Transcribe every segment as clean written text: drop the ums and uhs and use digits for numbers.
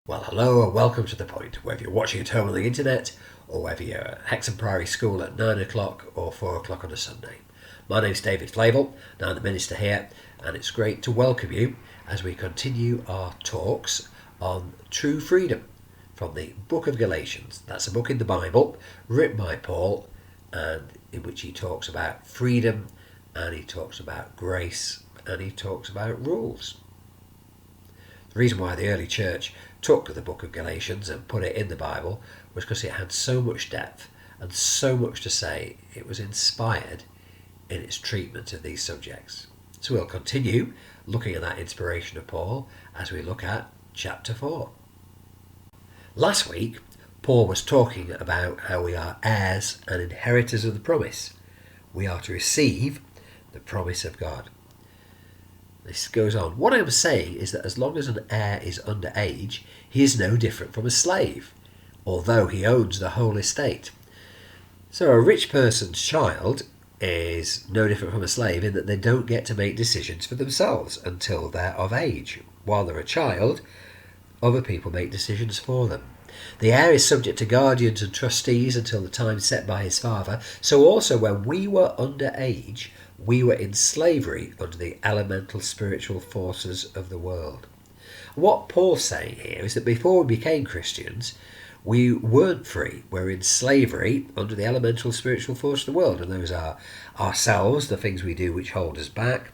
Well, hello and welcome to The Point, whether you're watching at home on the internet or whether you're at Hexham Priory School at 9 o'clock or 4 o'clock on a Sunday. My name's David Flavel, now I'm the Minister here, and it's great to welcome you as we continue our talks on true freedom from the book of Galatians. That's a book in the Bible written by Paul, and in which he talks about freedom, and he talks about grace, and he talks about rules. The reason why the early church took the book of Galatians and put it in the Bible was because it had so much depth and so much to say. It was inspired in its treatment of these subjects. So we'll continue looking at that inspiration of Paul as we look at chapter 4. Last week, Paul was talking about how we are heirs and inheritors of the promise. We are to receive the promise of God. This goes on. What I'm saying is that as long as an heir is under age, he is no different from a slave, although he owns the whole estate. So a rich person's child is no different from a slave in that they don't get to make decisions for themselves until they're of age. While they're a child, other people make decisions for them. The heir is subject to guardians and trustees until the time set by his father. So also when we were under age, we were in slavery under the elemental spiritual forces of the world. What Paul's saying here is that before we became Christians, we weren't free. We're in slavery under the elemental spiritual force of the world. And those are ourselves, the things we do which hold us back.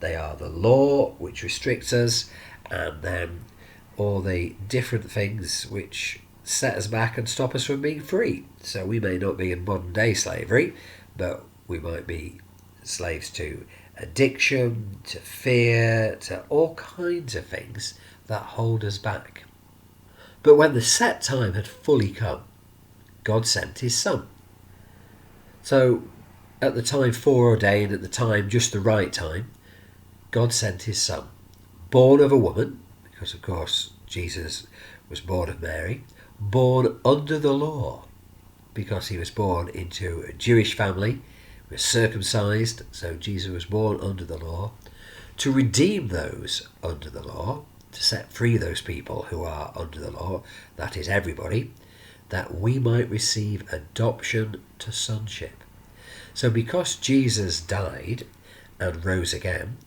They are the law which restricts us. And then all the different things which set us back and stop us from being free. So we may not be in modern day slavery, but we might be slaves to addiction, to fear, to all kinds of things that hold us back. But when the set time had fully come, God sent his Son. So at the time foreordained, at the time just the right time, God sent his Son, born of a woman, because of course Jesus was born of Mary, born under the law, because he was born into a Jewish family, was circumcised, so Jesus was born under the law, to redeem those under the law, to set free those people who are under the law, that is everybody, that we might receive adoption to sonship. So because Jesus died and rose again,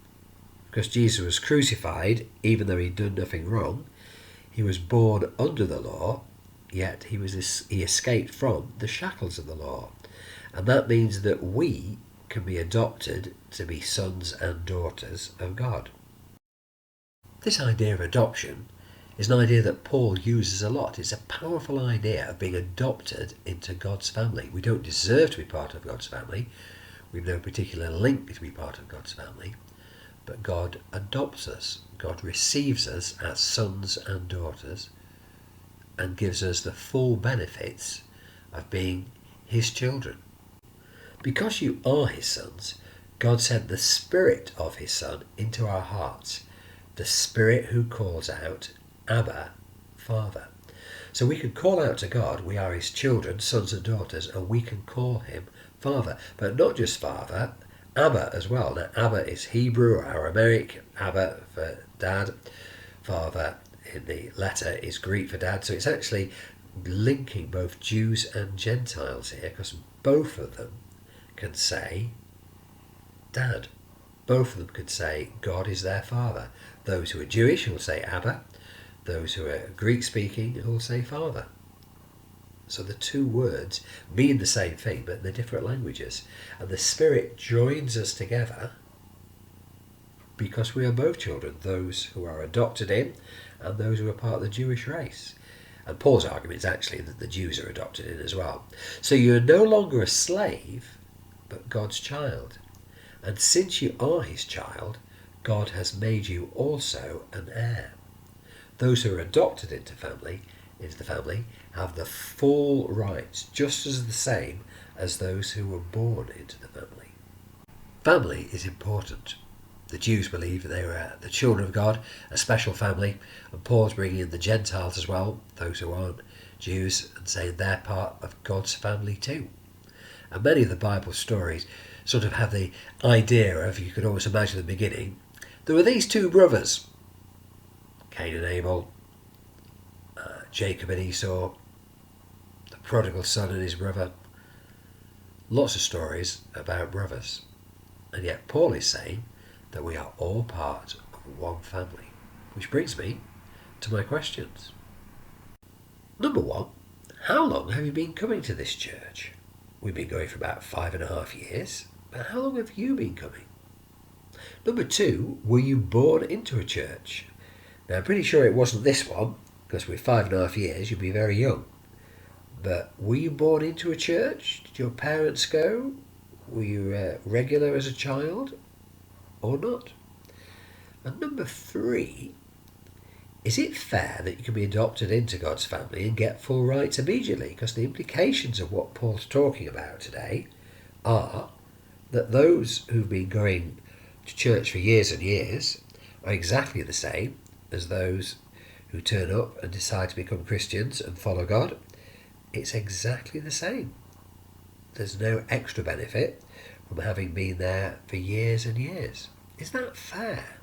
because Jesus was crucified, even though he'd done nothing wrong, he was born under the law, yet he escaped from the shackles of the law. And that means that we can be adopted to be sons and daughters of God. This idea of adoption is an idea that Paul uses a lot. It's a powerful idea of being adopted into God's family. We don't deserve to be part of God's family. We've no particular link to be part of God's family. But God adopts us. God receives us as sons and daughters and gives us the full benefits of being his children. Because you are his sons, God sent the Spirit of his Son into our hearts, the Spirit who calls out, Abba, Father. So we can call out to God, we are his children, sons and daughters, and we can call him Father. But not just Father, Abba as well. Now Abba is Hebrew or Aramaic, Abba for dad, Father in the letter is Greek for dad. So it's actually linking both Jews and Gentiles here, because both of them can say Dad. Both of them could say God is their Father. Those who are Jewish will say Abba. Those who are Greek speaking will say Father. So the two words mean the same thing, but they're different languages. And the Spirit joins us together because we are both children, those who are adopted in and those who are part of the Jewish race. And Paul's argument is actually that the Jews are adopted in as well. So you're no longer a slave, but God's child. And since you are his child, God has made you also an heir. Those who are adopted into the family, have the full rights, just as the same as those who were born into the family. Family is important. The Jews believe they were the children of God, a special family, and Paul's bringing in the Gentiles as well, those who aren't Jews, and saying they're part of God's family too. And many of the Bible stories sort of have the idea of, you could almost imagine at the beginning, there were these two brothers, Cain and Abel, Jacob and Esau, the prodigal son and his brother. Lots of stories about brothers. And yet Paul is saying that we are all part of one family. Which brings me to my questions. Number one, how long have you been coming to this church? We've been going for about 5.5 years, but how long have you been coming? Number two, were you born into a church? Now I'm pretty sure it wasn't this one, because with 5.5 years you'd be very young. But were you born into a church? Did your parents go? Were you regular as a child or not? And number three, is it fair that you can be adopted into God's family and get full rights immediately? Because the implications of what Paul's talking about today are that those who've been going to church for years and years are exactly the same as those who turn up and decide to become Christians and follow God. It's exactly the same. There's no extra benefit from having been there for years and years. Is that fair?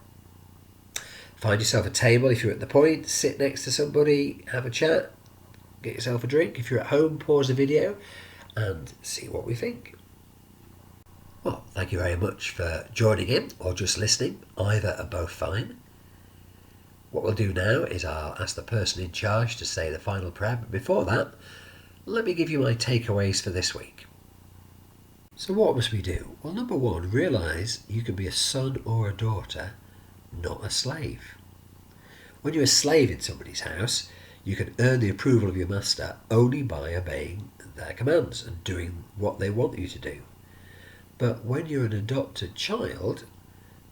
Find yourself a table if you're at the point, sit next to somebody, have a chat, get yourself a drink. If you're at home, pause the video and see what we think. Well, thank you very much for joining in or just listening. Either are both fine. What we'll do now is I'll ask the person in charge to say the final prayer, but before that, let me give you my takeaways for this week. So what must we do? Well, number one, realise you can be a son or a daughter, not a slave. When you're a slave in somebody's house, you can earn the approval of your master only by obeying their commands and doing what they want you to do. But when you're an adopted child,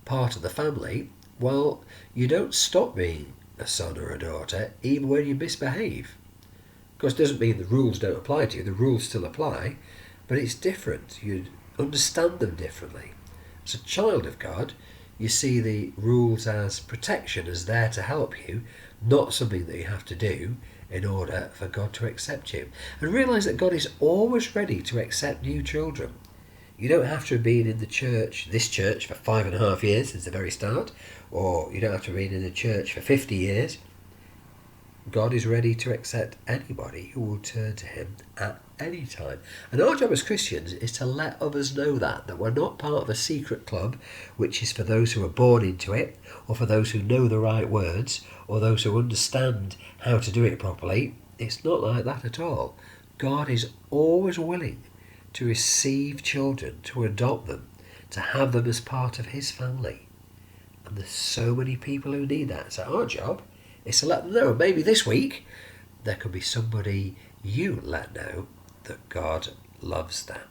part of the family, well, you don't stop being a son or a daughter even when you misbehave. Of course, it doesn't mean the rules don't apply to you. The rules still apply, but it's different. You understand them differently. As a child of God, you see the rules as protection, as there to help you, not something that you have to do in order for God to accept you. And realise that God is always ready to accept new children. You don't have to have been in the church, this church, for 5.5 years since the very start, or you don't have to have been in the church for 50 years. God is ready to accept anybody who will turn to him at any time. And our job as Christians is to let others know that we're not part of a secret club, which is for those who are born into it, or for those who know the right words, or those who understand how to do it properly. It's not like that at all. God is always willing to receive children, to adopt them, to have them as part of his family. And there's so many people who need that. So our job is to let them know. Maybe this week there could be somebody you let know that God loves them.